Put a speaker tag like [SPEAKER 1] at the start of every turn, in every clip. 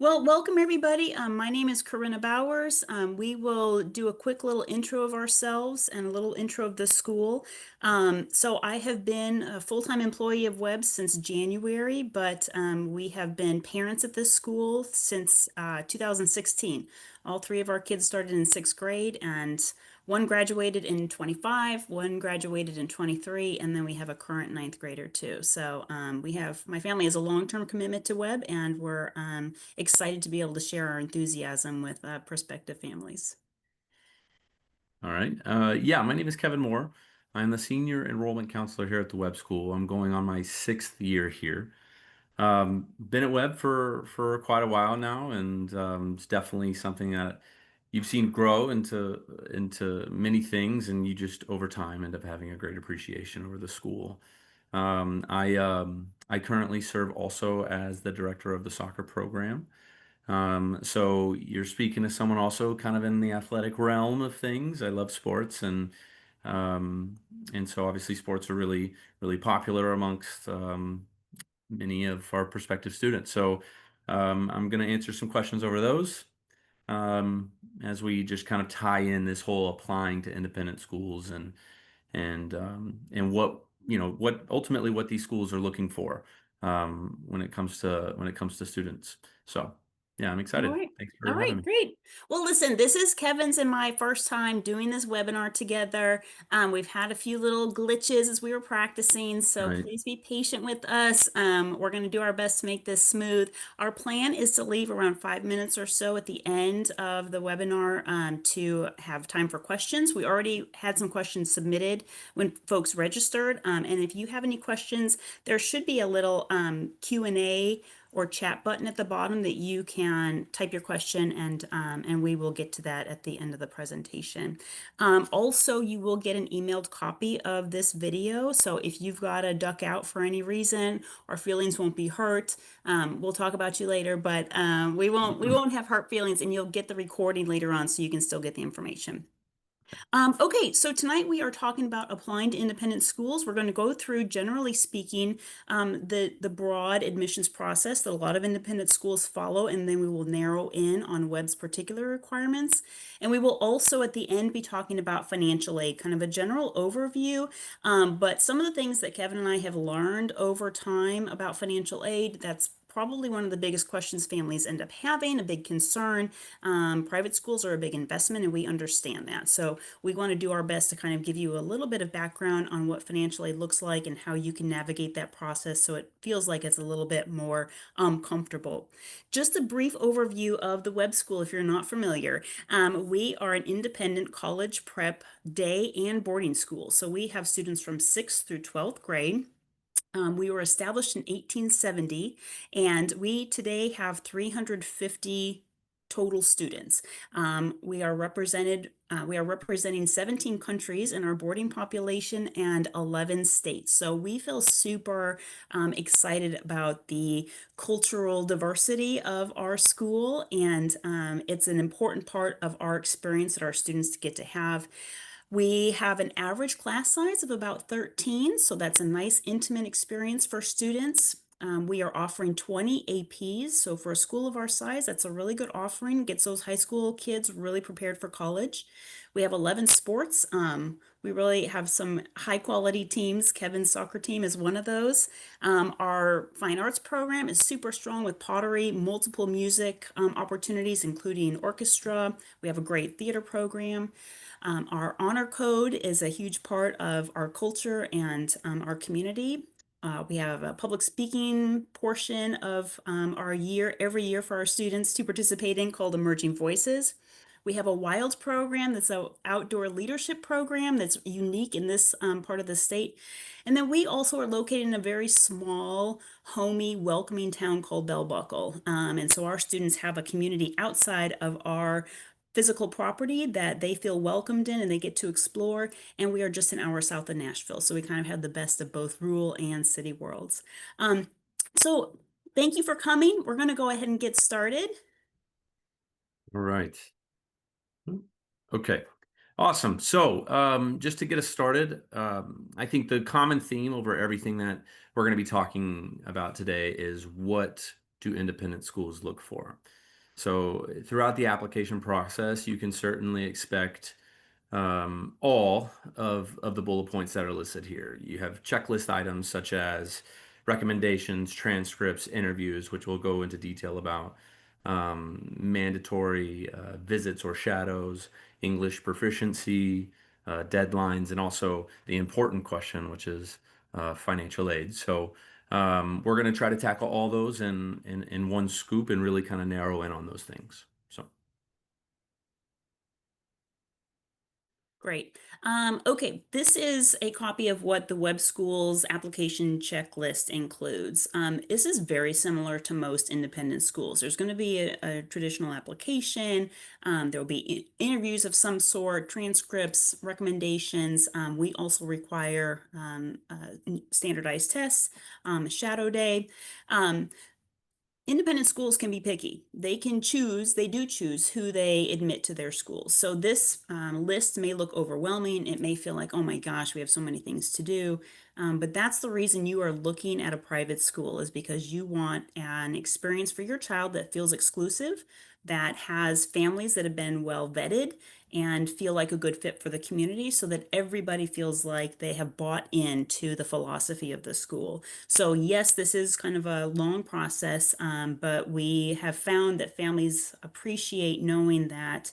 [SPEAKER 1] Well, welcome everybody. My name is Corinna Bowers. We will do a quick little intro of ourselves and a little intro of the school. So I have been a full-time employee of Webb since January, but we have been parents at this school since 2016. All three of our kids started in sixth grade, and one graduated in 25, one graduated in 23, and then we have a current ninth grader too. So my family has a long-term commitment to Webb, and we're excited to be able to share our enthusiasm with prospective families.
[SPEAKER 2] All right. Yeah, my name is Kevin Moore. I'm the senior enrollment counselor here at the Webb School. I'm going on my sixth year here. Been at Webb for quite a while now, and it's definitely something that you've seen grow into many things, and you just over time end up having a great appreciation over the school. I currently serve also as the director of the soccer program. So you're speaking to someone also kind of in the athletic realm of things. I love sports um, and so obviously sports are really popular amongst many of our prospective students. So I'm going to answer some questions over those um, as we just kind of tie in this whole applying to independent schools and what what ultimately what these schools are looking for when it comes to students. So yeah, I'm
[SPEAKER 1] All
[SPEAKER 2] excited.
[SPEAKER 1] right.
[SPEAKER 2] Thanks
[SPEAKER 1] All
[SPEAKER 2] for having
[SPEAKER 1] right,
[SPEAKER 2] me.
[SPEAKER 1] great. Well, listen, this is Kevin's and my first time doing this webinar together. We've had a few little glitches as we were practicing, so
[SPEAKER 2] Right.
[SPEAKER 1] please be patient with us. We're going to do our best to make this smooth. Our plan is to leave around 5 minutes or so at the end of the webinar to have time for questions. We already had some questions submitted when folks registered, and if you have any questions, there should be a little Q&A or chat button at the bottom that you can type your question and we will get to that at the end of the presentation. Also, you will get an emailed copy of this video. So if you've got to duck out for any reason, our feelings won't be hurt. We'll talk about you later, but we won't have hurt feelings, and you'll get the recording later on so you can still get the information. Okay, so tonight we are talking about applying to independent schools. We're going to go through, generally speaking, the broad admissions process that a lot of independent schools follow, and then we will narrow in on Webb's particular requirements. And we will also, at the end, be talking about financial aid, kind of a general overview. But some of the things that Kevin and I have learned over time about financial aid, that's probably one of the biggest questions families end up having, a big concern. Private schools are a big investment, and we understand that. So we want to do our best to kind of give you a little bit of background on what financial aid looks like and how you can navigate that process so it feels like it's a little bit more comfortable. Just a brief overview of the Webb School if you're not familiar. We are an independent college prep day and boarding school. So we have students from 6th through 12th grade. We were established in 1870, and we today have 350 total students. We are representing 17 countries in our boarding population and 11 states. So we feel super excited about the cultural diversity of our school, and it's an important part of our experience that our students get to have. We have an average class size of about 13, so that's a nice intimate experience for students. We are offering 20 APs, so for a school of our size, that's a really good offering. Gets those high school kids really prepared for college. We have 11 sports. We really have some high quality teams. Kevin's soccer team is one of those. Our fine arts program is super strong with pottery, multiple music opportunities, including orchestra. We have a great theater program. Our honor code is a huge part of our culture and our community. We have a public speaking portion of our year every year for our students to participate in called Emerging Voices. We have a WILD program that's an outdoor leadership program that's unique in this part of the state. And then we also are located in a very small, homey, welcoming town called Bell Buckle. And so our students have a community outside of our physical property that they feel welcomed in and they get to explore. And we are just an hour south of Nashville. So we kind of have the best of both rural and city worlds. Um, so thank you for coming. We're going to go ahead and get started.
[SPEAKER 2] All right. Okay. Awesome. So, just to get us started, I think the common theme over everything that we're going to be talking about today is what do independent schools look for? So throughout the application process, you can certainly expect all of the bullet points that are listed here. You have checklist items such as recommendations, transcripts, interviews, which we'll go into detail about, mandatory visits or shadows, English proficiency, deadlines, and also the important question, which is financial aid. So we're going to try to tackle all those in one scoop and really kind of narrow in on those things. So.
[SPEAKER 1] Great. Okay, this is a copy of what the Web Schools application checklist includes. This is very similar to most independent schools. There's going to be a traditional application. There will be interviews of some sort, transcripts, recommendations. We also require standardized tests, shadow day. Um, Independent schools can be picky. They can choose, they do choose who they admit to their schools. So this list may look overwhelming. It may feel like, oh my gosh, we have so many things to do. But that's the reason you are looking at a private school, is because you want an experience for your child that feels exclusive, that has families that have been well vetted and feel like a good fit for the community, so that everybody feels like they have bought into the philosophy of the school. So yes, this is kind of a long process, but we have found that families appreciate knowing that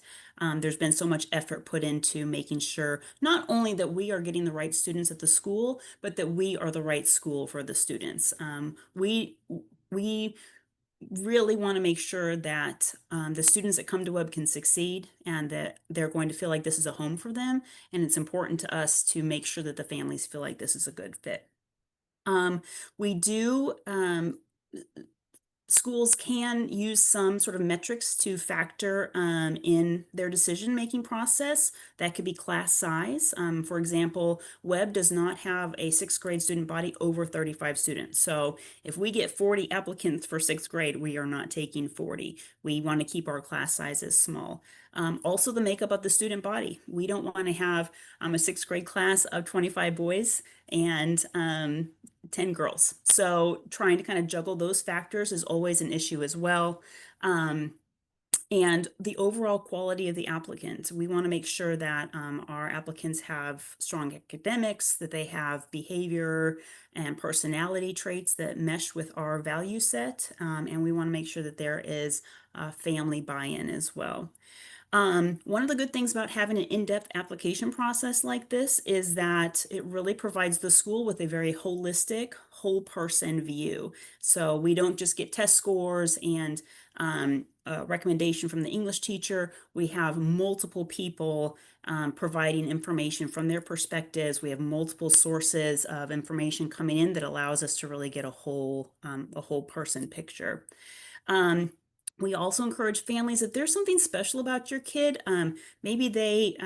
[SPEAKER 1] there's been so much effort put into making sure not only that we are getting the right students at the school, but that we are the right school for the students. We really want to make sure that the students that come to Webb can succeed, and that they're going to feel like this is a home for them. And it's important to us to make sure that the families feel like this is a good fit. Um, we do Schools can use some sort of metrics to factor in their decision-making process. That could be class size. For example, Webb does not have a sixth grade student body over 35 students. So if we get 40 applicants for sixth grade, we are not taking 40. We want to keep our class sizes small. Also, the makeup of the student body. We don't want to have a sixth grade class of 25 boys and 10 girls. So trying to kind of juggle those factors is always an issue as well. Um, and the overall quality of the applicants. We want to make sure that our applicants have strong academics, that they have behavior and personality traits that mesh with our value set. And we want to make sure that there is family buy-in as well. One of the good things about having an in-depth application process like this is that it really provides the school with a very holistic, whole person view. So we don't just get test scores and a recommendation from the English teacher. We have multiple people providing information from their perspectives. We have multiple sources of information coming in that allows us to really get a whole person picture. Um, we also encourage families, if there's something special about your kid, maybe they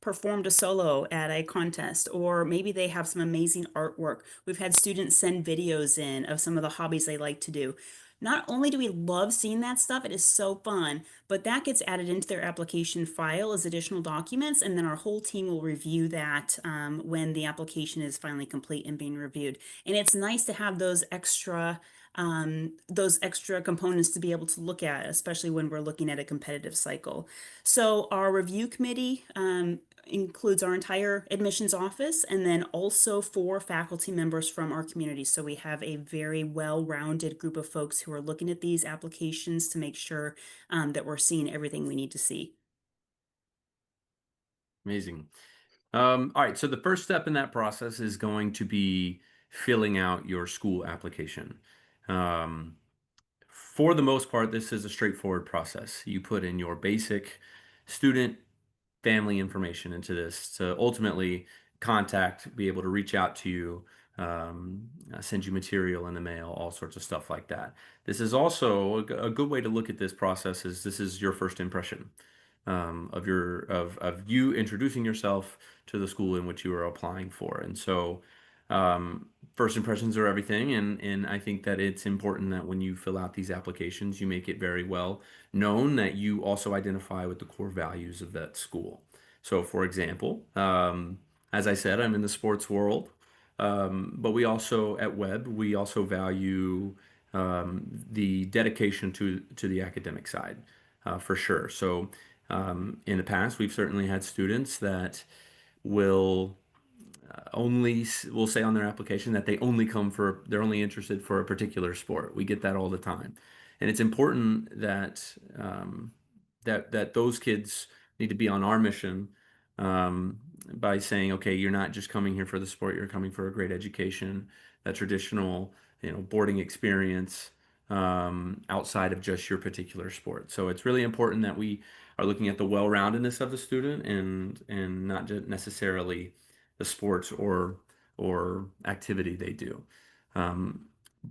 [SPEAKER 1] performed a solo at a contest, or maybe they have some amazing artwork. We've had students send videos in of some of the hobbies they like to do. Not only do we love seeing that stuff, it is so fun, but that gets added into their application file as additional documents, and then our whole team will review that when the application is finally complete and being reviewed. And it's nice to have those extra components to be able to look at, especially when we're looking at a competitive cycle. So our review committee includes our entire admissions office, and then also 4 faculty members from our community. So we have a very well-rounded group of folks who are looking at these applications to make sure that we're seeing everything we need to see.
[SPEAKER 2] Amazing. All right, so the first step in that process is going to be filling out your school application. Um, for the most part, this is a straightforward process. You put in your basic student family information into this to ultimately contact, be able to reach out to you, send you material in the mail, all sorts of stuff like that. This is also a good way to look at this process is this is your first impression of you introducing yourself to the school in which you are applying for. And so first impressions are everything, and I think that it's important that when you fill out these applications, you make it very well known that you also identify with the core values of that school. So, for example, as I said, I'm in the sports world, but we also at Webb we also value the dedication to the academic side, for sure. So in the past, we've certainly had students that will only will say on their application that they're only interested for a particular sport. We get that all the time, and it's important that that those kids need to be on our mission, by saying, okay, you're not just coming here for the sport, you're coming for a great education, that traditional, boarding experience, outside of just your particular sport. So it's really important that we are looking at the well-roundedness of the student, and not just necessarily the sports or activity they do. Um,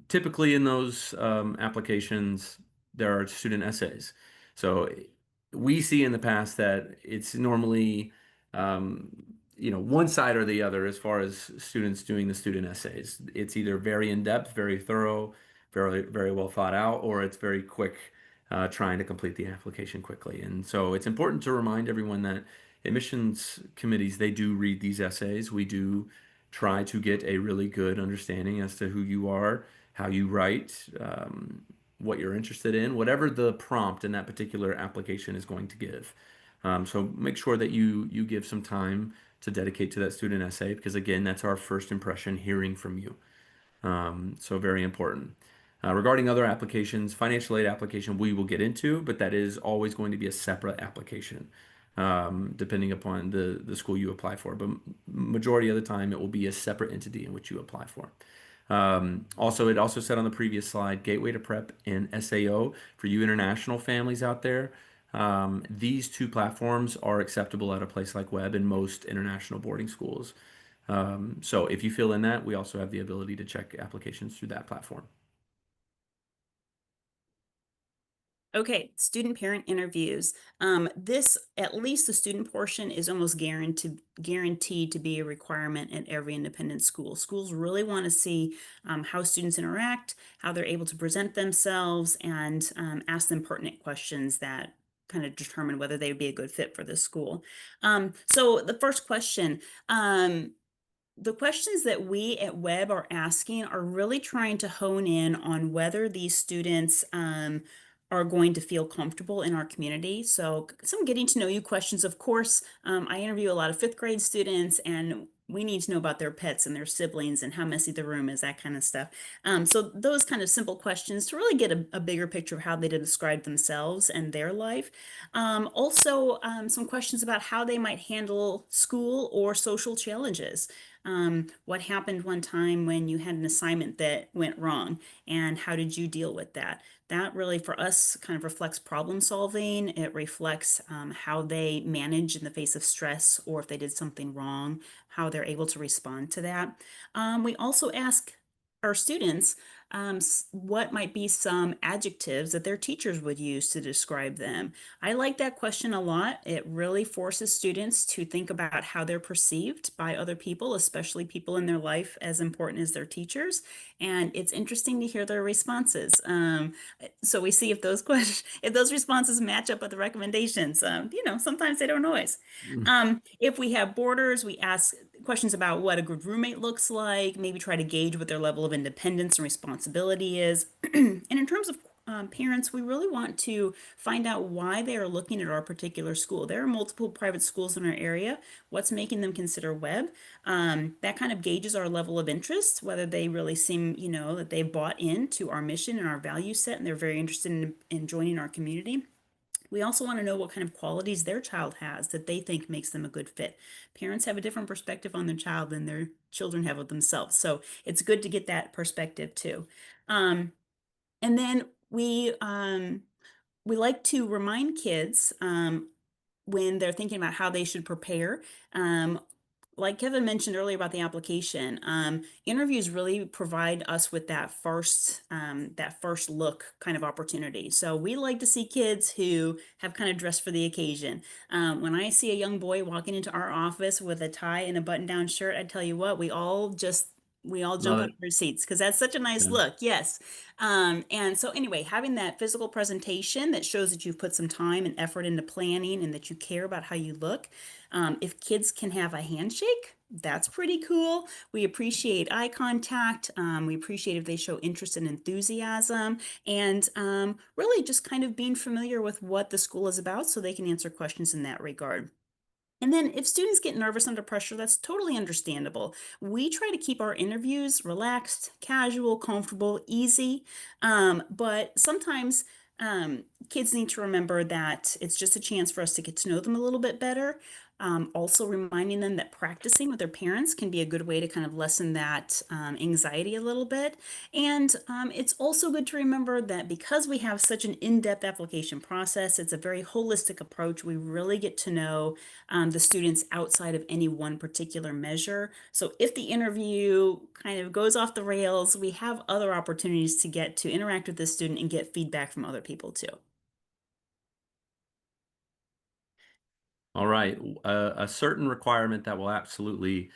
[SPEAKER 2] Typically in those applications, there are student essays. So we see in the past that it's normally, um, one side or the other as far as students doing the student essays. It's either very in-depth, very thorough, very, very well thought out, or it's very quick, trying to complete the application quickly. And so it's important to remind everyone that admissions committees, they do read these essays. We do try to get a really good understanding as to who you are, how you write, what you're interested in, whatever the prompt in that particular application is going to give. So make sure that you give some time to dedicate to that student essay, because again, that's our first impression hearing from you. So very important. Regarding other applications, financial aid application we will get into, but that is always going to be a separate application, depending upon the school you apply for. But majority of the time, it will be a separate entity in which you apply for. Also, it also said on the previous slide, Gateway to Prep and SAO for you international families out there. These two platforms are acceptable at a place like Webb in most international boarding schools. So if you fill in that, we also have the ability to check applications through that platform.
[SPEAKER 1] Okay, student parent interviews. This, at least the student portion, is almost guaranteed to be a requirement at every independent school. Schools really want to see how students interact, how they're able to present themselves, and ask them pertinent questions that kind of determine whether they would be a good fit for the school. So the first question, the questions that we at Webb are asking are really trying to hone in on whether these students are going to feel comfortable in our community. So some getting to know you questions. Of course, I interview a lot of fifth grade students, and we need to know about their pets and their siblings and how messy the room is, that kind of stuff. So those kind of simple questions to really get a bigger picture of how they describe themselves and their life. Also, some questions about how they might handle school or social challenges. What happened one time when you had an assignment that went wrong, and how did you deal with that? That really, for us, kind of reflects problem solving. It reflects how they manage in the face of stress, or if they did something wrong, how they're able to respond to that. We also ask our students what might be some adjectives that their teachers would use to describe them. I like that question a lot. It really forces students to think about how they're perceived by other people, especially people in their life as important as their teachers. And it's interesting to hear their responses. So we see if those questions, if those responses match up with the recommendations. Sometimes they don't always. If we have boarders, we ask questions about what a good roommate looks like, maybe try to gauge what their level of independence and responsibility is. And in terms of parents, we really want to find out why they are looking at our particular school. There are multiple private schools in our area. What's making them consider Webb? That kind of gauges our level of interest, whether they really seem, that they've bought into our mission and our value set, and they're very interested in joining our community. We also want to know what kind of qualities their child has that they think makes them a good fit. Parents have a different perspective on their child than their children have of themselves. So it's good to get that perspective too. And then we like to remind kids when they're thinking about how they should prepare. Um, like Kevin mentioned earlier about the application, interviews really provide us with that first look kind of opportunity. So we like to see kids who have kind of dressed for the occasion. When I see a young boy walking into our office with a tie and a button-down shirt, I tell you what, we all just We all jump
[SPEAKER 2] Love
[SPEAKER 1] out
[SPEAKER 2] it.
[SPEAKER 1] of our seats because that's such a nice
[SPEAKER 2] Yeah.
[SPEAKER 1] look. Yes. And so anyway, having that physical presentation that shows that you've put some time and effort into planning and that you care about how you look. If kids can have a handshake, that's pretty cool. We appreciate eye contact. We appreciate if they show interest and enthusiasm, and really just kind of being familiar with what the school is about so they can answer questions in that regard. And then if students get nervous under pressure, that's totally understandable. We try to keep our interviews relaxed, casual, comfortable, easy. But sometimes kids need to remember that it's just a chance for us to get to know them a little bit better. Also reminding them that practicing with their parents can be a good way to kind of lessen that anxiety a little bit. And it's also good to remember that because we have such an in-depth application process, it's a very holistic approach. We really get to know the students outside of any one particular measure. So if the interview kind of goes off the rails, we have other opportunities to get to interact with the student and get feedback from other people too.
[SPEAKER 2] All right. A certain requirement that will absolutely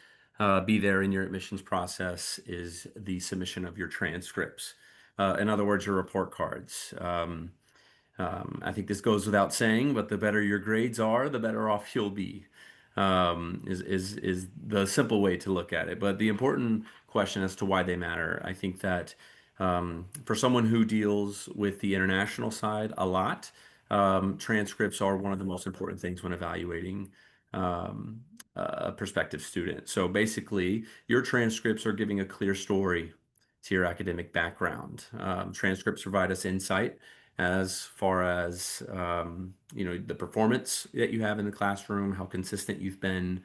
[SPEAKER 2] be there in your admissions process is the submission of your transcripts. In other words, your report cards. I think this goes without saying, but the better your grades are, the better off you'll be. Is the simple way to look at it. But the important question as to why they matter, I think that for someone who deals with the international side a lot, transcripts are one of the most important things when evaluating um, a prospective student. So basically, your transcripts are giving a clear story to your academic background. Transcripts provide us insight as far as the performance that you have in the classroom, how consistent you've been,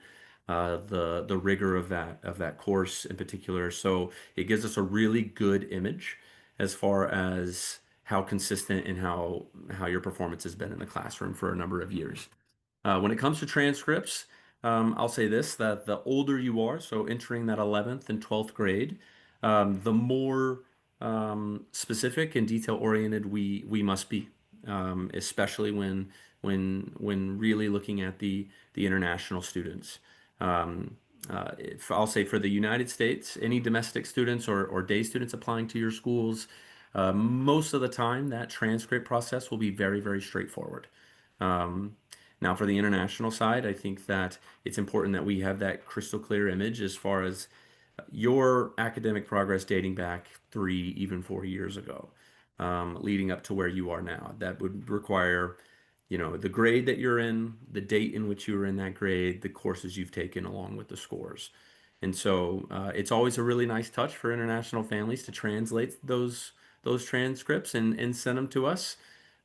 [SPEAKER 2] the rigor of that course in particular. So it gives us a really good image as far as how consistent and how your performance has been in the classroom for a number of years. When it comes to transcripts, I'll say this, that the older you are, so entering that 11th and 12th grade, the more specific and detail oriented we must be, especially when really looking at the international students. If I'll say for the United States, any domestic students or day students applying to your schools, most of the time that transcript process will be very, very straightforward. Um, Now, for the international side, I think that it's important that we have that crystal clear image as far as your academic progress dating back 3, even 4 years ago, leading up to where you are now. That would require, the grade that you're in, the date in which you were in that grade, the courses you've taken, along with the scores. And so it's always a really nice touch for international families to translate those transcripts and send them to us.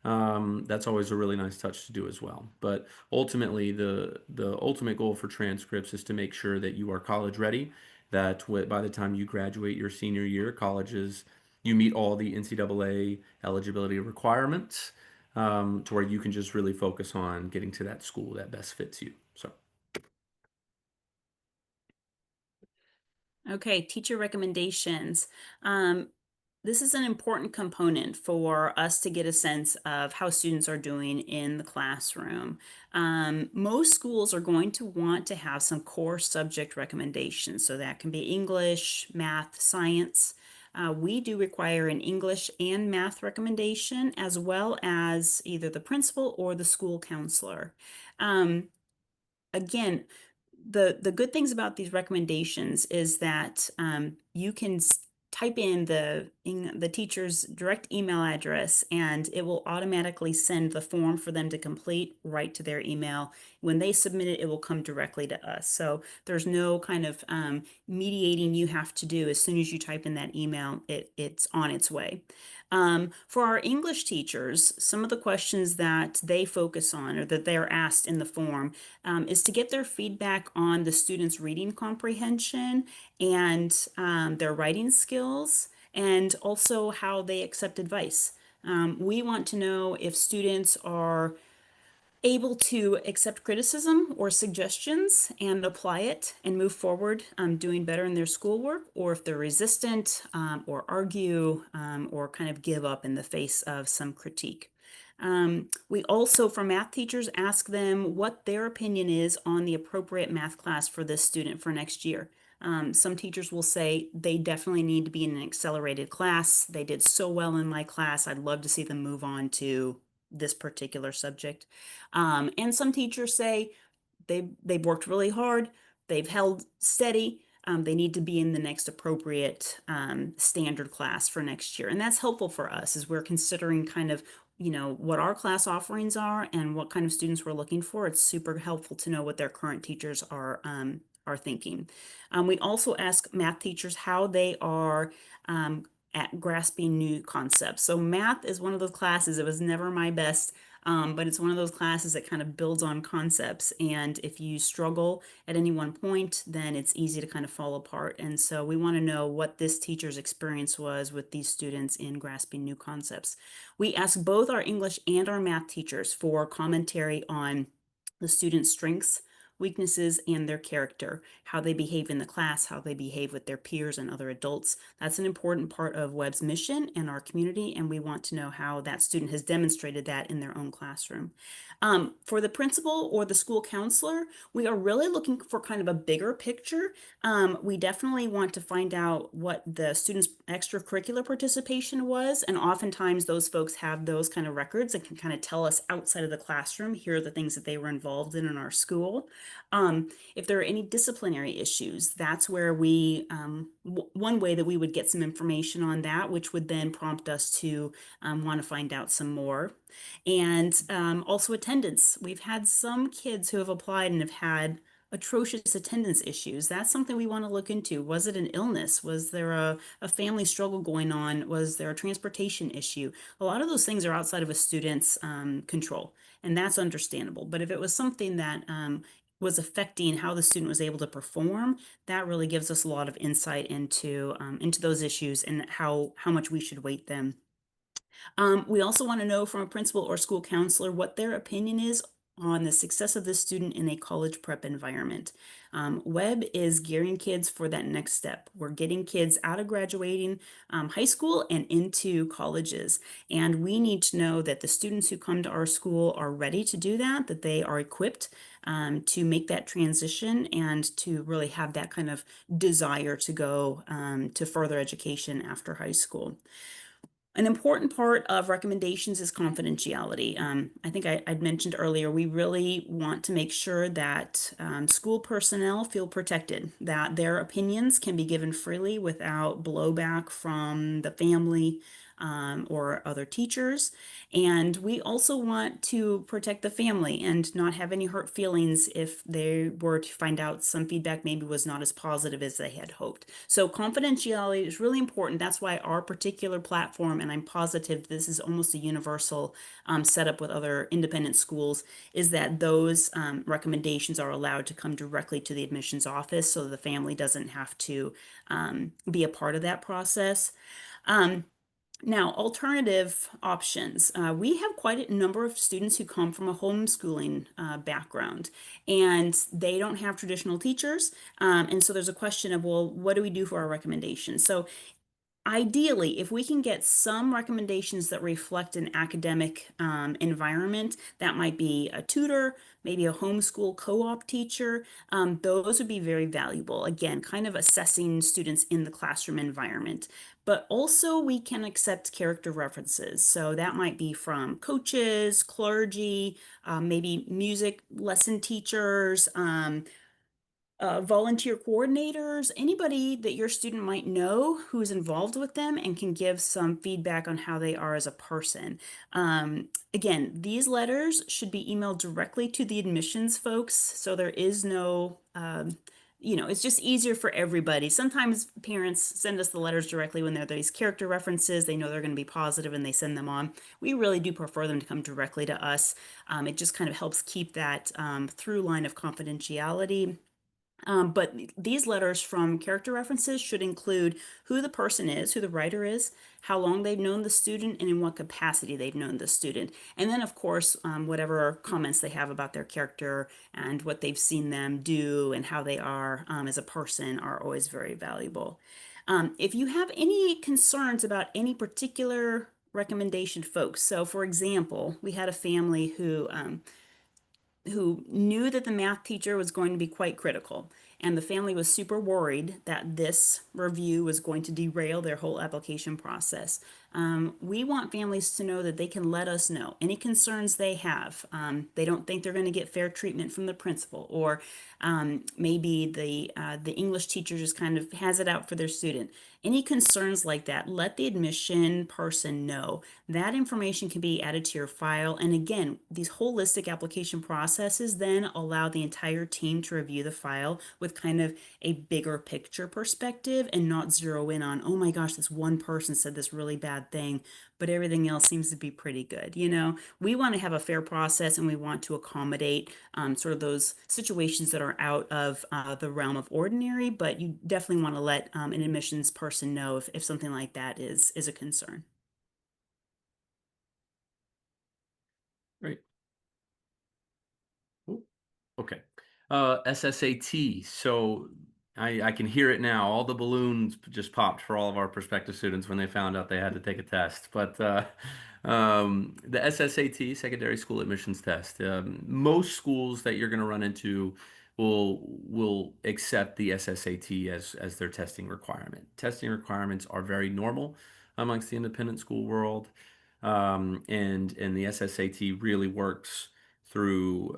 [SPEAKER 2] That's always a really nice touch to do as well. But ultimately, the ultimate goal for transcripts is to make sure that you are college ready. That by the time you graduate your senior year, colleges you meet all the NCAA eligibility requirements, to where you can just really focus on getting to that school that best fits you. So.
[SPEAKER 1] Okay, teacher recommendations. Um, this is an important component for us to get a sense of how students are doing in the classroom. Most schools are going to want to have some core subject recommendations, so that can be English, math, science. We do require an English and math recommendation, as well as either the principal or the school counselor. Um, Again, the good things about these recommendations is that you can type in the teacher's direct email address, and it will automatically send the form for them to complete right to their email. When they submit it, it will come directly to us. So there's no kind of mediating you have to do. As soon as you type in that email, it's on its way. For our English teachers, some of the questions that they focus on or that they're asked in the form is to get their feedback on the students' reading comprehension and their writing skills, and also how they accept advice. We want to know if students are able to accept criticism or suggestions and apply it and move forward, doing better in their schoolwork, or if they're resistant or argue or kind of give up in the face of some critique. We also, for math teachers, ask them what their opinion is on the appropriate math class for this student for next year. Some teachers will say they definitely need to be in an accelerated class. They did so well in my class. I'd love to see them move on to this particular subject. And some teachers say they've worked really hard, they've held steady. They need to be in the next appropriate standard class for next year, and that's helpful for us as we're considering kind of what our class offerings are and what kind of students we're looking for. It's super helpful to know what their current teachers are thinking. We also ask math teachers how they are at grasping new concepts. So math is one of those classes. It was never my best, but it's one of those classes that kind of builds on concepts. And if you struggle at any one point, then it's easy to kind of fall apart. And so we want to know what this teacher's experience was with these students in grasping new concepts. We ask both our English and our math teachers for commentary on the students' strengths, weaknesses, and their character, how they behave in the class, how they behave with their peers and other adults. That's an important part of Webb's mission and our community, and we want to know how that student has demonstrated that in their own classroom. For the principal or the school counselor, we are really looking for kind of a bigger picture. We definitely want to find out what the students' extracurricular participation was, and oftentimes those folks have those kind of records that can kind of tell us outside of the classroom, here are the things that they were involved in our school. If there are any disciplinary issues, that's where one way that we would get some information on that, which would then prompt us to want to find out some more. And also attendance. We've had some kids who have applied and have had atrocious attendance issues. That's something we want to look into. Was it an illness? Was there a family struggle going on? Was there a transportation issue? A lot of those things are outside of a student's control, and that's understandable. But if it was something that was affecting how the student was able to perform, that really gives us a lot of insight into those issues and how much we should weight them. We also want to know from a principal or school counselor what their opinion is on the success of the student in a college prep environment. Webb is gearing kids for that next step. We're getting kids out of graduating high school and into colleges. And we need to know that the students who come to our school are ready to do that, that they are equipped to make that transition and to really have that kind of desire to go to further education after high school. An important part of recommendations is confidentiality. I think I'd mentioned earlier, we really want to make sure that school personnel feel protected, that their opinions can be given freely without blowback from the family or other teachers. And we also want to protect the family and not have any hurt feelings if they were to find out some feedback maybe was not as positive as they had hoped. So confidentiality is really important. That's why our particular platform, and I'm positive this is almost a universal setup with other independent schools, is that those recommendations are allowed to come directly to the admissions office so the family doesn't have to be a part of that process. Um, Now, alternative options. We have quite a number of students who come from a homeschooling background, and they don't have traditional teachers. And so there's a question of, well, what do we do for our recommendations? So ideally, if we can get some recommendations that reflect an academic environment, that might be a tutor, maybe a homeschool co-op teacher, those would be very valuable. Again, kind of assessing students in the classroom environment. But also, we can accept character references. So that might be from coaches, clergy, maybe music lesson teachers, volunteer coordinators, anybody that your student might know who's involved with them and can give some feedback on how they are as a person. Again, these letters should be emailed directly to the admissions folks, so there is no, it's just easier for everybody. Sometimes parents send us the letters directly when they're these character references. They know they're going to be positive and they send them on. We really do prefer them to come directly to us. It just kind of helps keep that through line of confidentiality. But these letters from character references should include who the person is, who the writer is, how long they've known the student, and in what capacity they've known the student. And then, of course, whatever comments they have about their character and what they've seen them do and how they are as a person are always very valuable. If you have any concerns about any particular recommendation, folks, so for example, we had a family who knew that the math teacher was going to be quite critical. and the family was super worried that this review was going to derail their whole application process. We want families to know that they can let us know any concerns they have. They don't think they're going to get fair treatment from the principal, or maybe the English teacher just kind of has it out for their student. Any concerns like that, let the admission person know. That information can be added to your file. And again, these holistic application processes then allow the entire team to review the file with kind of a bigger picture perspective and not zero in on, oh my gosh, this one person said this really bad thing, but everything else seems to be pretty good. We want to have a fair process, and we want to accommodate sort of those situations that are out of the realm of ordinary, but you definitely want to let an admissions person know if something like that is a concern.
[SPEAKER 2] Great. Ooh, okay. SSAT. So I can hear it now. All the balloons just popped for all of our prospective students when they found out they had to take a test. But the SSAT, Secondary School Admissions Test, most schools that you're going to run into will accept the SSAT as their testing requirement. Testing requirements are very normal amongst the independent school world, and the SSAT really works through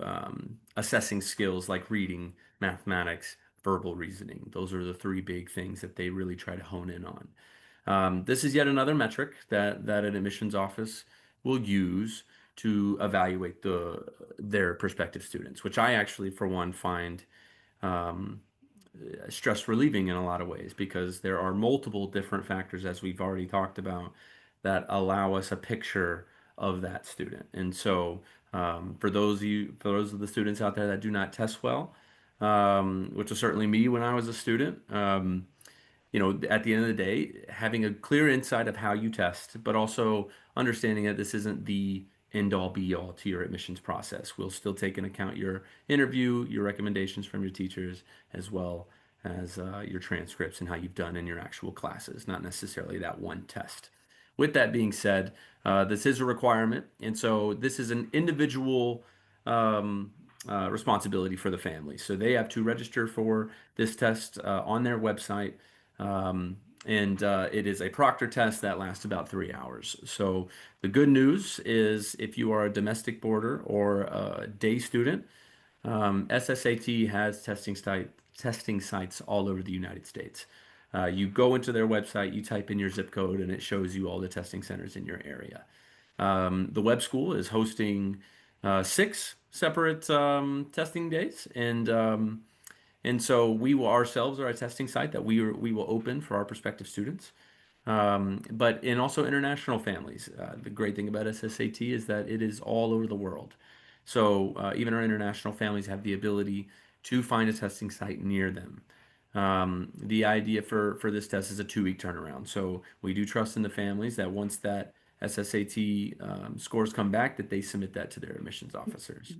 [SPEAKER 2] assessing skills like reading, mathematics, verbal reasoning. Those are the three big things that they really try to hone in on. This is yet another metric that an admissions office will use to evaluate their prospective students, which I actually, for one, find um, stress relieving in a lot of ways, because there are multiple different factors, as we've already talked about, that allow us a picture of that student. And so, for those of the students out there that do not test well, which was certainly me when I was a student, at the end of the day, having a clear insight of how you test, but also understanding that this isn't the end all be all to your admissions process. We'll still take into account your interview, your recommendations from your teachers, as well as your transcripts and how you've done in your actual classes, not necessarily that one test. With that being said, this is a requirement, and so this is an individual responsibility for the family. So they have to register for this test on their website, and it is a proctor test that lasts about 3 hours. So the good news is, if you are a domestic boarder or a day student, SSAT has testing sites all over the United States. You go into their website, you type in your zip code, and it shows you all the testing centers in your area. The web school is hosting 6 separate testing days, and so we will ourselves are a testing site that we will open for our prospective students. And also international families. The great thing about SSAT is that it is all over the world. So even our international families have the ability to find a testing site near them. The idea for this test is a 2-week turnaround. So we do trust in the families that once that SSAT scores come back, that they submit that to their admissions officers.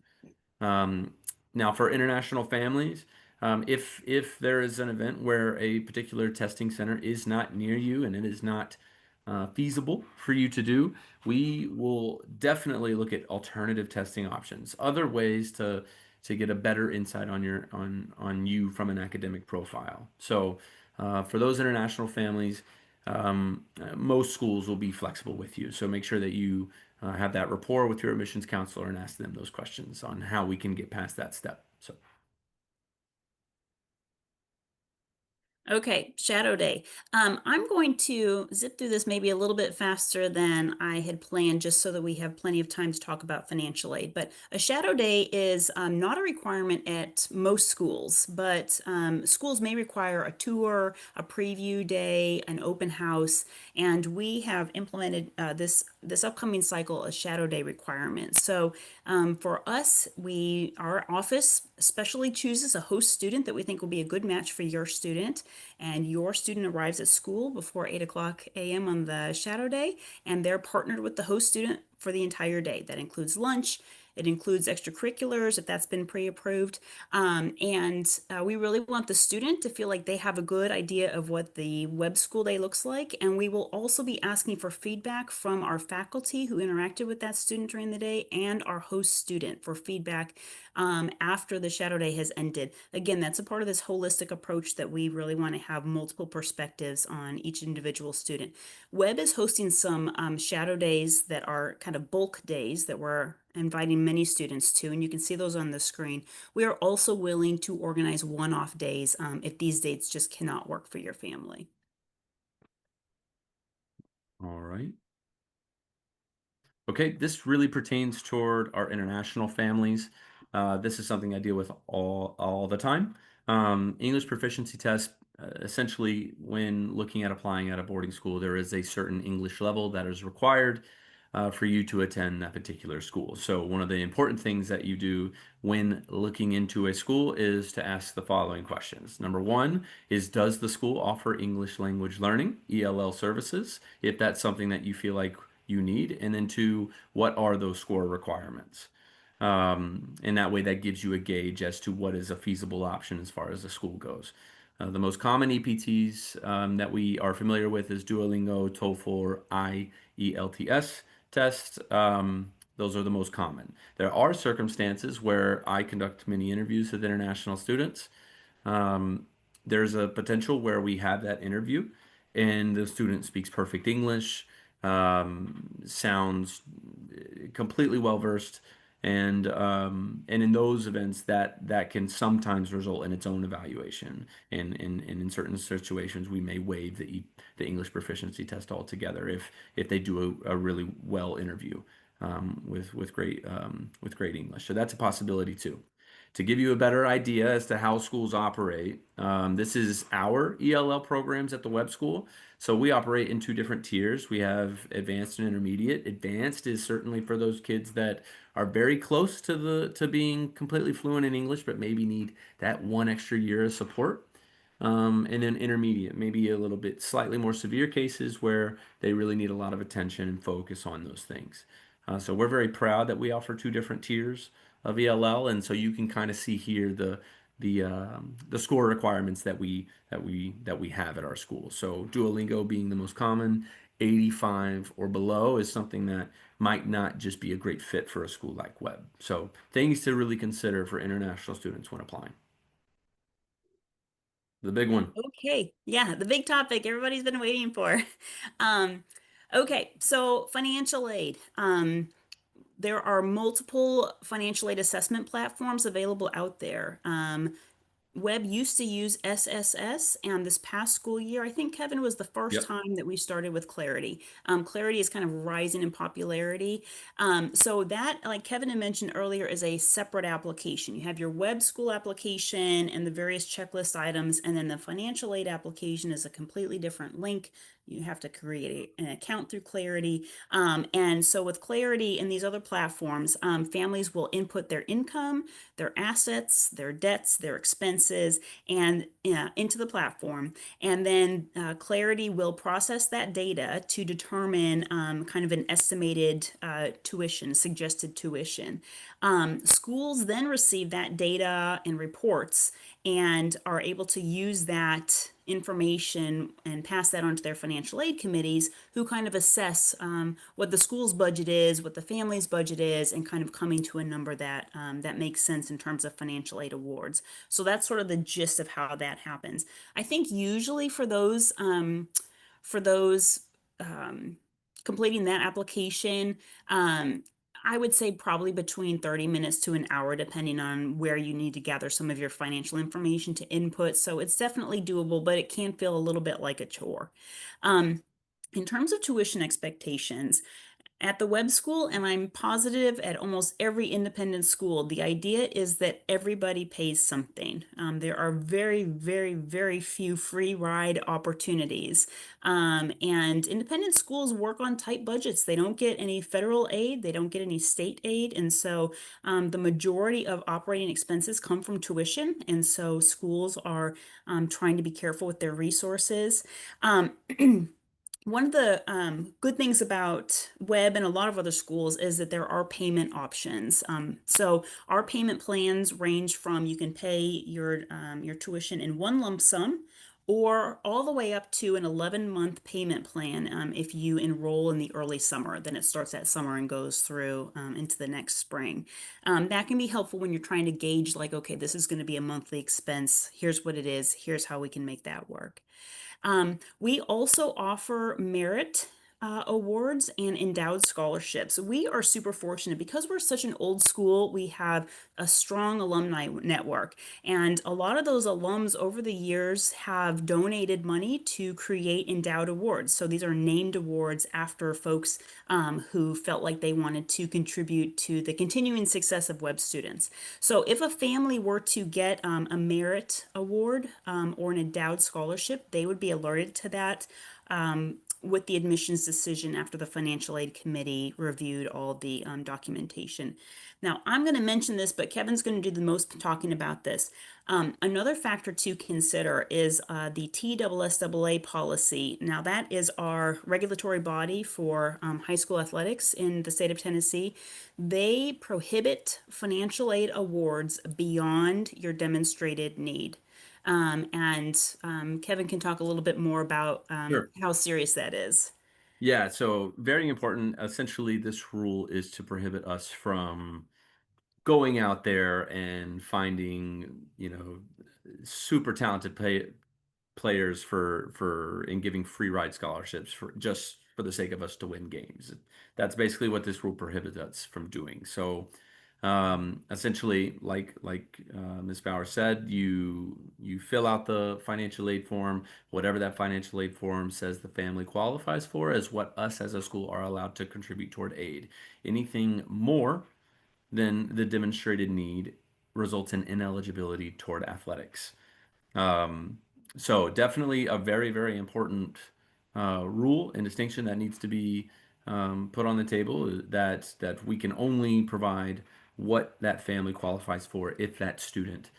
[SPEAKER 2] Um, Now, for international families, if there is an event where a particular testing center is not near you and it is not feasible for you to do, we will definitely look at alternative testing options, other ways to get a better insight on you from an academic profile. So, for those international families, most schools will be flexible with you. So make sure that you have that rapport with your admissions counselor and ask them those questions on how we can get past that step. So,
[SPEAKER 1] Okay, Shadow Day. I'm going to zip through this maybe a little bit faster than I had planned, just so that we have plenty of time to talk about financial aid. But a Shadow Day is not a requirement at most schools, but schools may require a tour, a preview day, an open house, and we have implemented this upcoming cycle a Shadow Day requirement. So for us, our office specially chooses a host student that we think will be a good match for your student, and your student arrives at school before 8 o'clock a.m. on the shadow day, and they're partnered with the host student for the entire day. That includes lunch, It includes extracurriculars if that's been pre-approved. And we really want the student to feel like they have a good idea of what the web school day looks like. And we will also be asking for feedback from our faculty who interacted with that student during the day and our host student for feedback after the shadow day has ended. Again, that's a part of this holistic approach that we really want to have multiple perspectives on each individual student. Webb is hosting some shadow days that are kind of bulk days that we're inviting many students to, and you can see those on the screen. We are also willing to organize one-off days if these dates just cannot work for your family.
[SPEAKER 2] All right. Okay, this really pertains toward our international families. This is something I deal with all the time. English proficiency test. Essentially, when looking at applying at a boarding school, there is a certain English level that is required for you to attend that particular school. So, one of the important things that you do when looking into a school is to ask the following questions. Number one is, does the school offer English language learning, ELL services? If that's something that you feel like you need. And then two, what are those score requirements? And that way, that gives you a gauge as to what is a feasible option as far as the school goes. The most common EPTs that we are familiar with is Duolingo, TOEFL, IELTS tests. Those are the most common. There are circumstances where I conduct many interviews with international students. Um, there's a potential where we have that interview and the student speaks perfect English, sounds completely well versed, and in those events that can sometimes result in its own evaluation. And in certain situations, we may waive the English proficiency test altogether if they do a really well interview with great English. So that's a possibility too. To give you a better idea as to how schools operate, this is our ELL programs at the Webb School. So we operate in two different tiers. We have advanced and intermediate. Advanced is certainly for those kids that are very close to being completely fluent in English, but maybe need that one extra year of support. And then intermediate, maybe a little bit slightly more severe cases where they really need a lot of attention and focus on those things. So we're very proud that we offer two different tiers of ELL, and so you can kind of see here the score requirements that we have at our school. So Duolingo being the most common, 85 or below is something that might not just be a great fit for a school like Webb. So things to really consider for international students when applying. The big one.
[SPEAKER 1] Okay, yeah, the big topic everybody's been waiting for. Um, okay, so financial aid. There are multiple financial aid assessment platforms available out there. Webb used to use SSS, and this past school year, I think, Kevin, was the first
[SPEAKER 2] Yep.
[SPEAKER 1] time that we started with Clarity. Clarity is kind of rising in popularity. So that, like Kevin had mentioned earlier, is a separate application. You have your Webb school application and the various checklist items, and then the financial aid application is a completely different link. You have to create an account through Clarity. And so with Clarity and these other platforms, families will input their income, their assets, their debts, their expenses, and into the platform. And then Clarity will process that data to determine kind of an estimated tuition, suggested tuition. Schools then receive that data and reports and are able to use that information and pass that on to their financial aid committees who kind of assess what the school's budget is, what the family's budget is, and kind of coming to a number that that makes sense in terms of financial aid awards. So that's sort of the gist of how that happens. I think usually for those um, completing that application, I would say probably between 30 minutes to an hour, depending on where you need to gather some of your financial information to input. So it's definitely doable, but it can feel a little bit like a chore. Um, in terms of tuition expectations, at the Webb School, and I'm positive at almost every independent school, the idea is that everybody pays something. There are very, very, very few free ride opportunities. And independent schools work on tight budgets. They don't get any federal aid, they don't get any state aid. And so the majority of operating expenses come from tuition. And so schools are trying to be careful with their resources. Um, One of the good things about Webb and a lot of other schools is that there are payment options. So our payment plans range from you can pay your tuition in one lump sum, or all the way up to an 11-month payment plan if you enroll in the early summer. Then it starts that summer and goes through into the next spring. That can be helpful when you're trying to gauge, like, okay, this is going to be a monthly expense. Here's what it is. Here's how we can make that work. We also offer merit awards and endowed scholarships. We are super fortunate because we're such an old school. We have a strong alumni network, and a lot of those alums over the years have donated money to create endowed awards. So these are named awards after folks who felt like they wanted to contribute to the continuing success of Web students. So if a family were to get a merit award or an endowed scholarship, they would be alerted to that with the admissions decision after the financial aid committee reviewed all the documentation. Now, I'm going to mention this, but Kevin's going to do the most talking about this. Another factor to consider is the TSSAA policy. Now, that is our regulatory body for high school athletics in the state of Tennessee. They prohibit financial aid awards beyond your demonstrated need. And Kevin can talk a little bit more about
[SPEAKER 2] Sure.
[SPEAKER 1] how serious that is.
[SPEAKER 2] Yeah, so very important. Essentially, this rule is to prohibit us from going out there and finding, super talented players for and giving free ride scholarships for just for the sake of us to win games. That's basically what this rule prohibits us from doing. So essentially, like Ms. Bauer said, you fill out the financial aid form. Whatever that financial aid form says the family qualifies for is what us as a school are allowed to contribute toward aid. Anything more than the demonstrated need results in ineligibility toward athletics. Um, so definitely a very, very important rule and distinction that needs to be put on the table that we can only provide what that family qualifies for if that student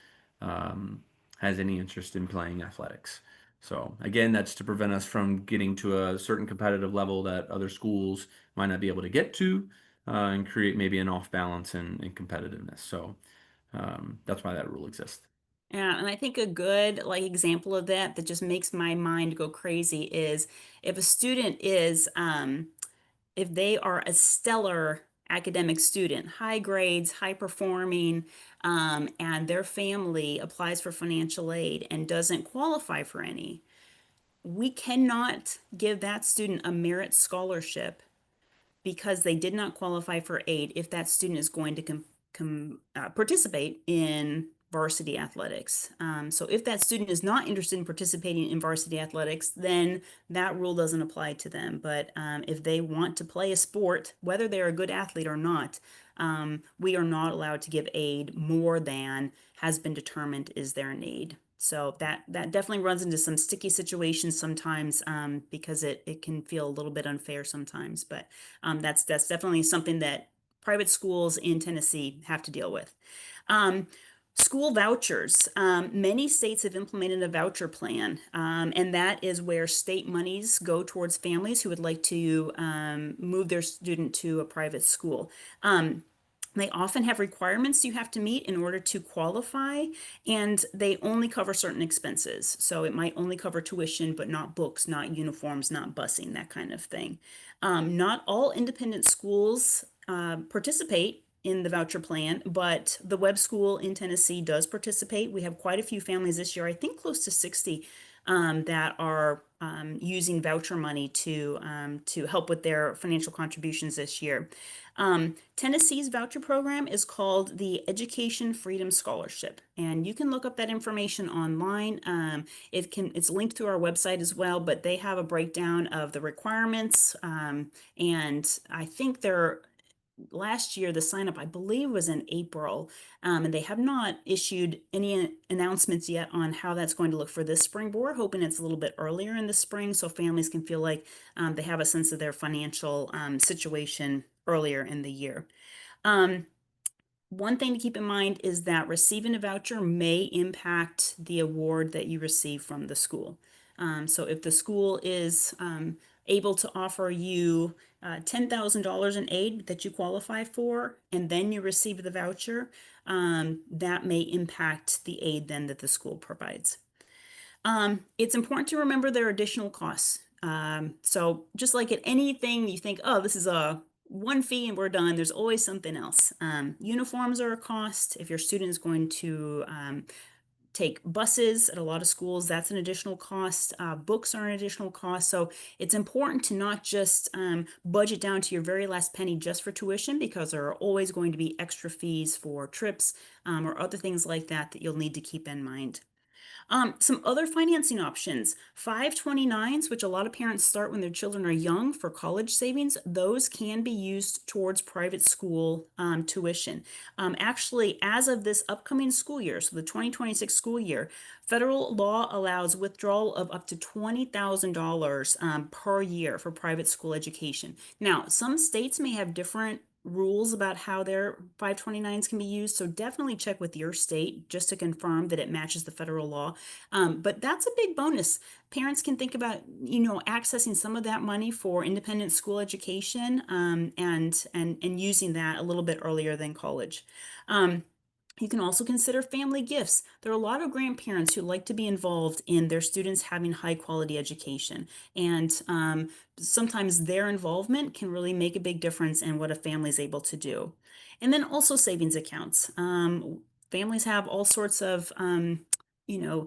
[SPEAKER 2] um, has any interest in playing athletics. So again, that's to prevent us from getting to a certain competitive level that other schools might not be able to get to, and create maybe an off balance in competitiveness. So that's why that rule exists.
[SPEAKER 1] Yeah, and I think a good like example of that that just makes my mind go crazy is if a student is if they are a stellar academic student, high grades, high performing, and their family applies for financial aid and doesn't qualify for any, we cannot give that student a merit scholarship because they did not qualify for aid if that student is going to participate in varsity athletics. So if that student is not interested in participating in varsity athletics, then that rule doesn't apply to them. But if they want to play a sport, whether they're a good athlete or not, we are not allowed to give aid more than has been determined is their need. So that definitely runs into some sticky situations sometimes because it can feel a little bit unfair sometimes. But that's definitely something that private schools in Tennessee have to deal with. Um, School vouchers. Many states have implemented a voucher plan, and that is where state monies go towards families who would like to move their student to a private school. They often have requirements you have to meet in order to qualify, and they only cover certain expenses. So it might only cover tuition, but not books, not uniforms, not busing, that kind of thing. Not all independent schools participate in the voucher plan, but the Webb School in Tennessee does participate. We have quite a few families this year, I think close to 60, that are using voucher money to help with their financial contributions this year. Tennessee's voucher program is called the Education Freedom Scholarship, and you can look up that information online. It's linked to our website as well, but they have a breakdown of the requirements, and I think they're last year the sign up I believe was in April, and they have not issued any announcements yet on how that's going to look for this spring, but we're hoping it's a little bit earlier in the spring so families can feel like they have a sense of their financial situation earlier in the year. um, One thing to keep in mind is that receiving a voucher may impact the award that you receive from the school. So if the school is able to offer you $10,000 in aid that you qualify for, and then you receive the voucher, that may impact the aid then that the school provides. It's important to remember there are additional costs. So just like at anything, you think, oh, this is a one fee and we're done. There's always something else. Uniforms are a cost. If your student is going to take buses at a lot of schools, that's an additional cost. Books are an additional cost. So it's important to not just budget down to your very last penny just for tuition, because there are always going to be extra fees for trips or other things like that that you'll need to keep in mind. Some other financing options, 529s, which a lot of parents start when their children are young for college savings, those can be used towards private school tuition. Actually, as of this upcoming school year, so the 2026 school year, federal law allows withdrawal of up to $20,000 per year for private school education. Now, some states may have different rules about how their 529s can be used. So definitely check with your state just to confirm that it matches the federal law. But that's a big bonus. Parents can think about, accessing some of that money for independent school education, and using that a little bit earlier than college. You can also consider family gifts. There are a lot of grandparents who like to be involved in their students having high quality education. And sometimes their involvement can really make a big difference in what a family is able to do. And then also savings accounts. Families have all sorts of, you know,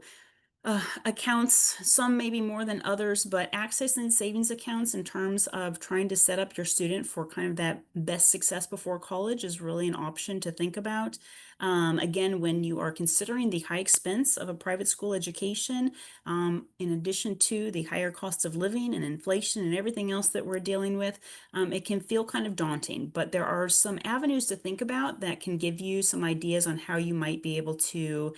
[SPEAKER 1] accounts, some maybe more than others, but accessing savings accounts in terms of trying to set up your student for kind of that best success before college is really an option to think about. Again, when you are considering the high expense of a private school education, in addition to the higher cost of living and inflation and everything else that we're dealing with, it can feel kind of daunting. But there are some avenues to think about that can give you some ideas on how you might be able to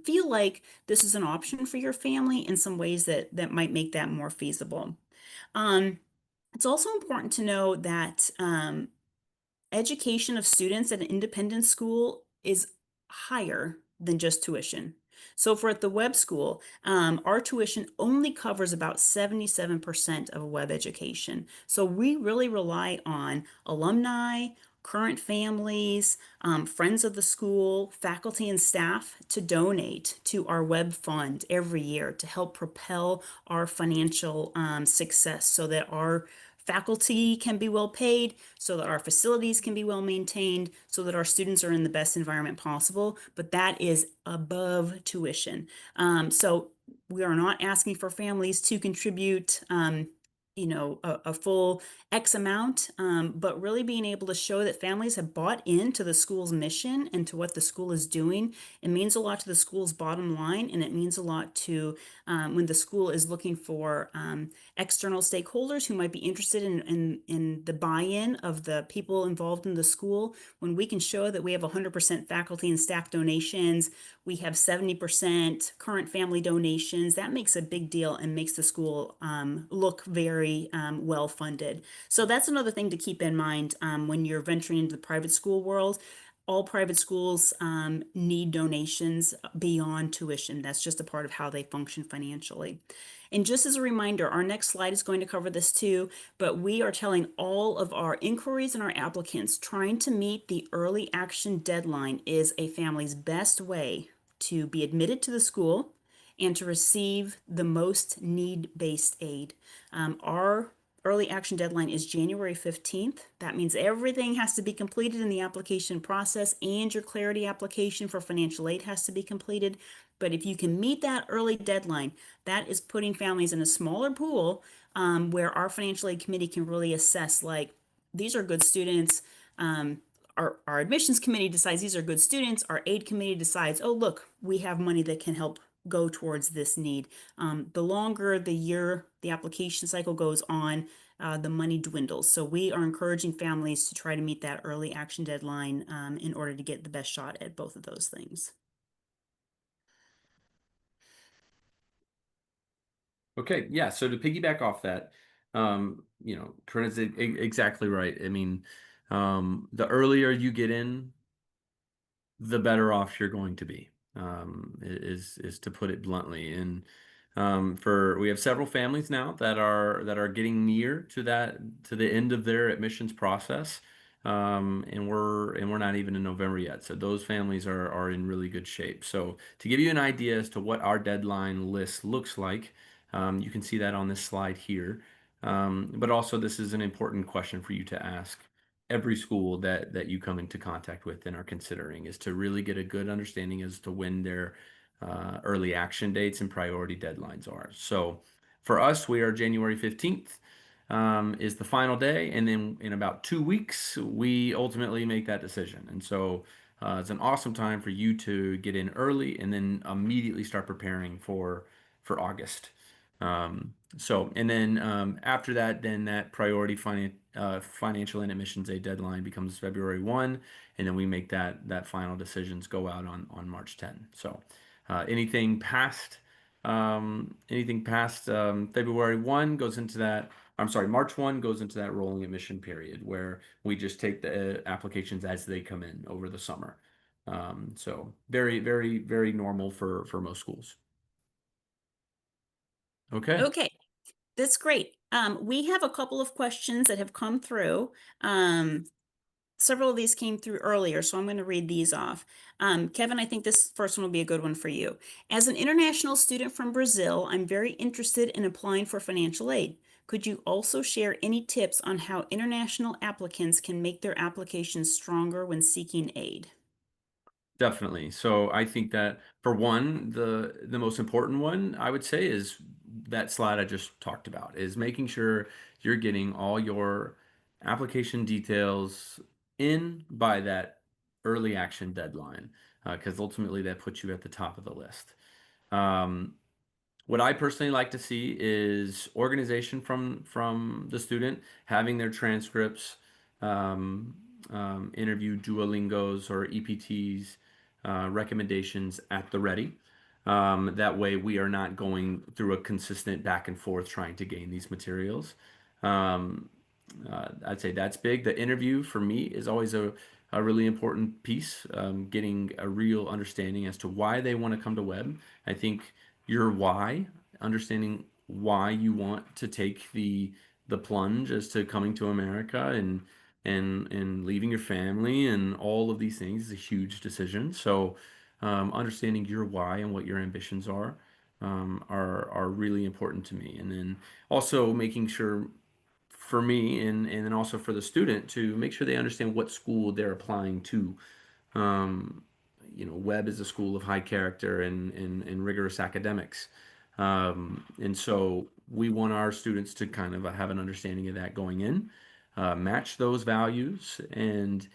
[SPEAKER 1] feel like this is an option for your family in some ways that might make that more feasible. Um, it's also important to know that education of students at an independent school is higher than just tuition. So for at the Webb School, our tuition only covers about 77% of a Webb education. So we really rely on alumni, current families, friends of the school, faculty and staff to donate to our Webb Fund every year to help propel our financial success so that our faculty can be well paid, so that our facilities can be well maintained, so that our students are in the best environment possible. But that is above tuition. So we are not asking for families to contribute, a full X amount, but really being able to show that families have bought into the school's mission and to what the school is doing. It means a lot to the school's bottom line, and it means a lot to when the school is looking for external stakeholders who might be interested in the buy-in of the people involved in the school. When we can show that we have 100% faculty and staff donations, we have 70% current family donations, that makes a big deal and makes the school look very well funded. So that's another thing to keep in mind when you're venturing into the private school world. All private schools need donations beyond tuition. That's just a part of how they function financially. And just as a reminder, our next slide is going to cover this too, but we are telling all of our inquiries and our applicants trying to meet the early action deadline is a family's best way to be admitted to the school and to receive the most need-based aid. Our early action deadline is January 15th. That means everything has to be completed in the application process, and your clarity application for financial aid has to be completed. But if you can meet that early deadline, that is putting families in a smaller pool where our financial aid committee can really assess, like, these are good students. Our admissions committee decides these are good students. Our aid committee decides, oh, look, we have money that can help go towards this need. The longer the year the application cycle goes on, the money dwindles. So we are encouraging families to try to meet that early action deadline in order to get the best shot at both of those things.
[SPEAKER 2] Okay, yeah. So to piggyback off that, Corinne's exactly right. I mean, the earlier you get in, the better off you're going to be. Is to put it bluntly. And For we have several families now that are getting near to the end of their admissions process, and we're not even in November yet. So those families are in really good shape. So to give you an idea as to what our deadline list looks like, you can see that on this slide here. But also, this is an important question for you to ask every school that you come into contact with and are considering, is to really get a good understanding as to when their early action dates and priority deadlines are. So for us, we are January 15th is the final day, and then in about 2 weeks, we ultimately make that decision. And so it's an awesome time for you to get in early and then immediately start preparing for August. And then after that, then that financial and admissions aid deadline becomes February 1, and then we make that final decisions go out on March 10. So anything past February 1 goes into that. I'm sorry, March 1 goes into that rolling admission period where we just take the applications as they come in over the summer. So very, very, very normal for most schools. Okay.
[SPEAKER 1] Okay, that's great. We have a couple of questions that have come through. Um, Several of these came through earlier, so I'm going to read these off. Kevin, I think this first one will be a good one for you. As an international student from Brazil, I'm very interested in applying for financial aid. Could you also share any tips on how international applicants can make their applications stronger when seeking aid?
[SPEAKER 2] Definitely. So I think that for one, the most important one I would say is that slide I just talked about, is making sure you're getting all your application details in by that early action deadline, because ultimately that puts you at the top of the list. Um, what I personally like to see is organization from the student, having their transcripts, um, interview Duolingos or EPTs, recommendations at the ready. That way, we are not going through a consistent back and forth trying to gain these materials. Um, I'd say that's big. The interview for me is always a really important piece, getting a real understanding as to why they want to come to Webb. I think your why, understanding why you want to take the plunge as to coming to America and leaving your family and all of these things is a huge decision. So understanding your why and what your ambitions are really important to me. And then also making sure for me and then also for the student to make sure they understand what school they're applying to. Um, Webb is a school of high character and rigorous academics. And so we want our students to kind of have an understanding of that going in, match those values, and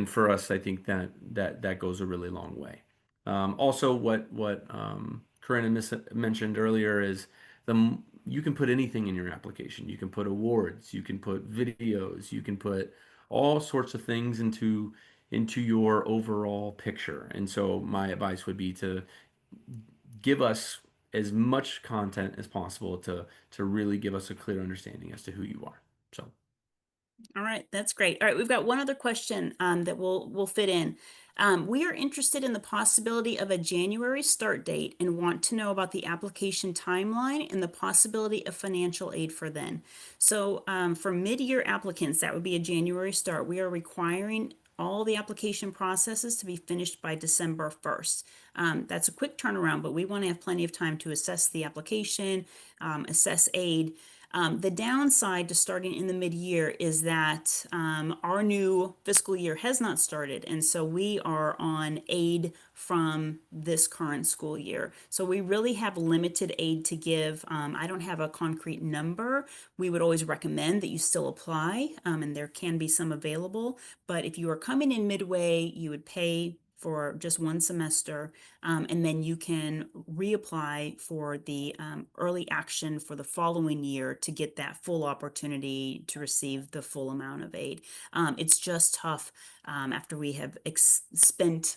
[SPEAKER 2] for us, I think that goes a really long way. Also, what Corinna mentioned earlier is you can put anything in your application. You can put awards, you can put videos, you can put all sorts of things into your overall picture. And so my advice would be to give us as much content as possible to really give us a clear understanding as to who you are. So
[SPEAKER 1] All right, that's great. All right, we've got one other question that will fit in. We are interested in the possibility of a January start date and want to know about the application timeline and the possibility of financial aid for then. So, for mid-year applicants, that would be a January start. We are requiring all the application processes to be finished by December 1st. That's a quick turnaround, but we want to have plenty of time to assess the application, assess aid. The downside to starting in the mid-year is that our new fiscal year has not started, and so we are on aid from this current school year. So we really have limited aid to give. I don't have a concrete number. We would always recommend that you still apply, and there can be some available. But if you are coming in midway, you would pay for just one semester, and then you can reapply for the early action for the following year to get that full opportunity to receive the full amount of aid. It's just tough after we have spent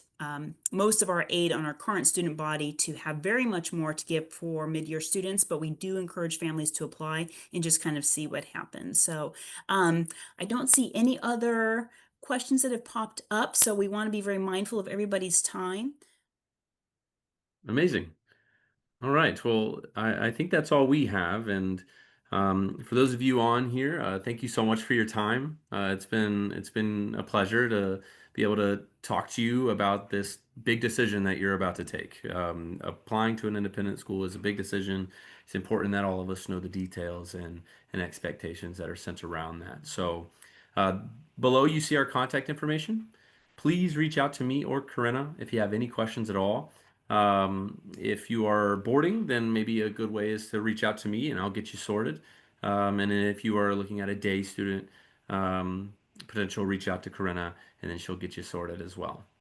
[SPEAKER 1] most of our aid on our current student body to have very much more to give for mid-year students, but we do encourage families to apply and just kind of see what happens. So I don't see any other questions that have popped up, so we want to be very mindful of everybody's time.
[SPEAKER 2] amazing. All right. Well, I think that's all we have. And for those of you on here, thank you so much for your time. It's been a pleasure to be able to talk to you about this big decision that you're about to take. Applying to an independent school is a big decision. It's important that all of us know the details and expectations that are sent around that. So, uh, below you see our contact information. Please reach out to me or Corinna if you have any questions at all. If you are boarding, then maybe a good way is to reach out to me and I'll get you sorted. And then if you are looking at a day student, potential reach out to Corinna and then she'll get you sorted as well.